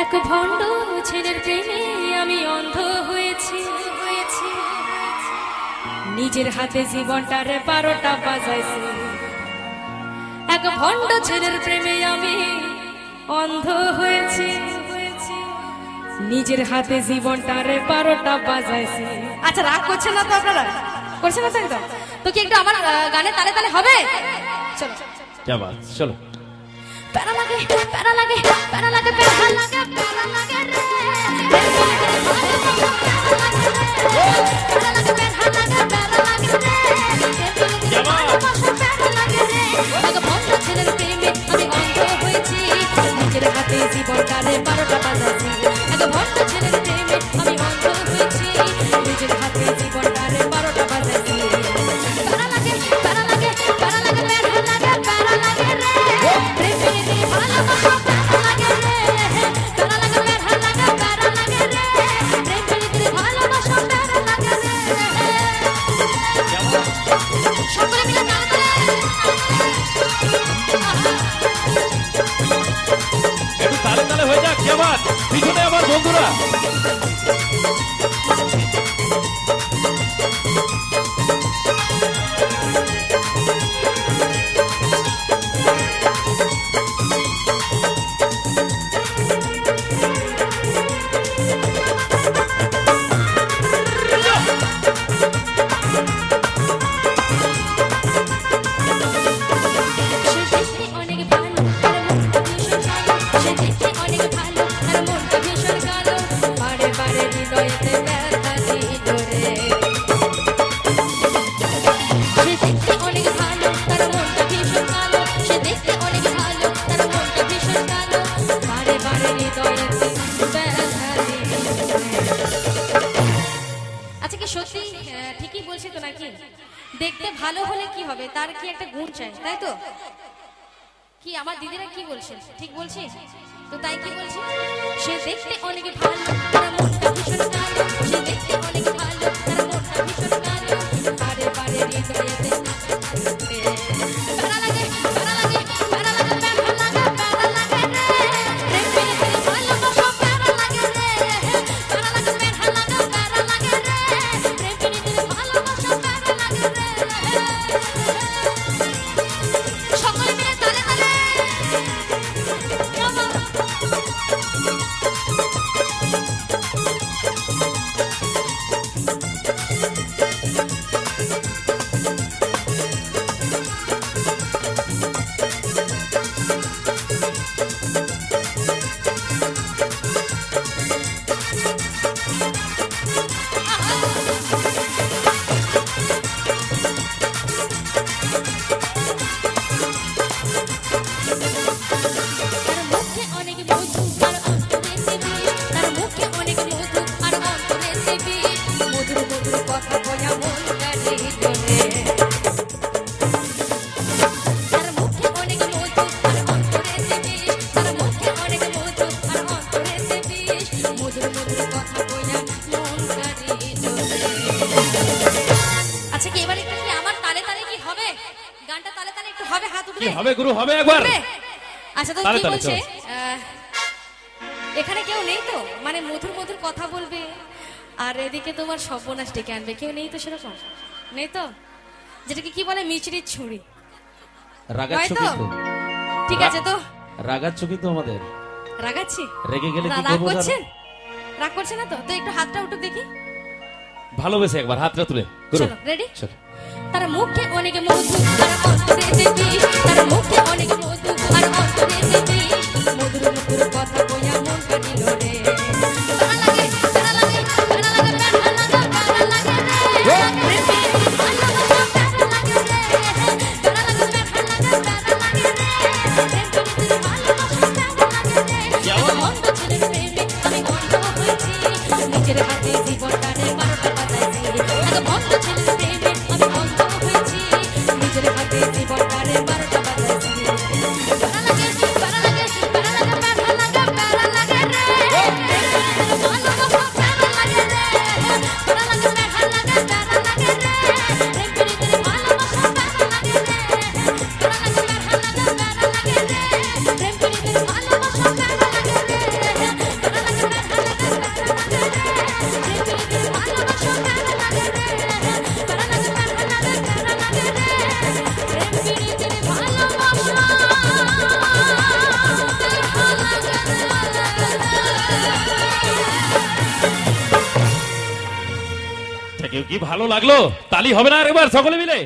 এক ভণ্ড ছেলের প্রেমে আমি অন্ধ হয়েছি নিজের হাতে জীবনটারে 12টা বাজাইছি। এক ভণ্ড ছেলের প্রেমে আমি অন্ধ হয়েছি নিজের হাতে জীবনটারে 12টা বাজাইছি। আচ্ছা রাগ করছেন না তো আপনারা? করছেন না তো? তো কি একটু আমার গানে তালে তালে হবে? চলো क्या बात, चलो। প্যারা লাগে প্যারা লাগে প্যারা লাগে প্যারা লাগে প্যারা লাগে রে প্যারা লাগে প্যারা লাগে প্যারা লাগে রে क्या बात, প্যারা লাগে রে এক বন্ধ ছেলের প্রেমে আমি অন্ধ হয়েছি নিজের হাতে জীবনটারে 12টা বাজাইছি। এক বন্ধ ছেলের প্রেমে আমি অন্ধ হয়েছি নিজের হাতে জীবনটারে 12টা বাজাইছি। প্যারা লাগে প্যারা লাগে প্যারা লাগে প্যারা লাগে প্যারা লাগে রে একটু তালে তালে হয়ে যাক। क्या बात, পিছনে আমার বন্ধুরা। ঠিকই বলছি তো নাকি? দেখতে ভালো হলে কি হবে, তার কি একটা গুণ চাই, তাই তো? কি আমার দিদিরা কি বলছে, ঠিক বলছি তো? তাই কি বলছি, সে দেখতে অনেক ভালো তার মনটা ভীষণ কালো, সে দেখতে অনেক ভালো তার মনটা ভীষণ কালো, বারে বারে হৃদয়েতে প্যারা লাগে প্যারা লাগে প্যারা লাগে প্যারা লাগে প্যারা লাগে রে প্রেমে ভালোবাসা প্যারা লাগে রে প্যারা লাগে প্যারা লাগে প্যারা লাগে রে প্রেমে ভালোবাসা প্যারা লাগে রে সকলে মিলে তালে তালে হবে গুরু, হবে একবার। আচ্ছা তো কি বলছে, এখানে কেউ নেই তো মানে মধুর মধুর কথা বলবে আর এদিকে তোমার সর্বনাশ ডেকে আনবে, কেউ নেই তো সেরকম? নেই তো? যেটাকে কি বলে মিচড়ির ছুরি, রাগাচ্ছ কিন্তু? ঠিক আছে তো রাগাচ্ছ কিন্তু আমাদের? রাগাচ্ছি? রেগে গেলে কি রাগ করব? করছেন? রাগ করছেন না তো? তো একটু হাতটা উঠুক দেখি, ভালোবেসে একবার হাতটা তুলে গুরু। চলো রেডি। চলো। তার মুখে অনেক মধু আর অন্তরে বিষ, তার মুখে অনেক মধু আর অন্তরে বিষ, মধুর মধুর কথা কইয়া মন কাটিল রে প্যারা লাগে প্যারা লাগে প্যারা লাগে প্যারা লাগে রে প্রেমে ভালোবাসা প্যারা লাগে রে প্যারা লাগে প্যারা লাগে প্রেমে ভালোবাসা প্যারা লাগে রে অন্ধ ছেলের প্রেমে আমি অন্ধ হয়েছি নিজের হাতে জীবনটারে 12টা বাজাইছি। এক অন্ধ ছেলের প্রেমে আমি অন্ধ হয়েছি নিজের হাতে জীবনটারে 12টা বাজাইছি। প্যারা লাগে প্যারা লাগে প্যারা লাগে প্যারা লাগে প্যারা লাগে রে ভালোবাসা প্যারা লাগে রে প্যারা লাগে প্যারা লাগে প্যারা লাগে রে প্রেমে ভালোবাসা প্যারা লাগে রে প্যারা লাগে প্যারা লাগে প্যারা লাগে রে প্রেমে ভালোবাসা প্যারা লাগে রে দেখেও কি ভালো লাগলো, তালি হবে না আরেকবার সকলে মিলে?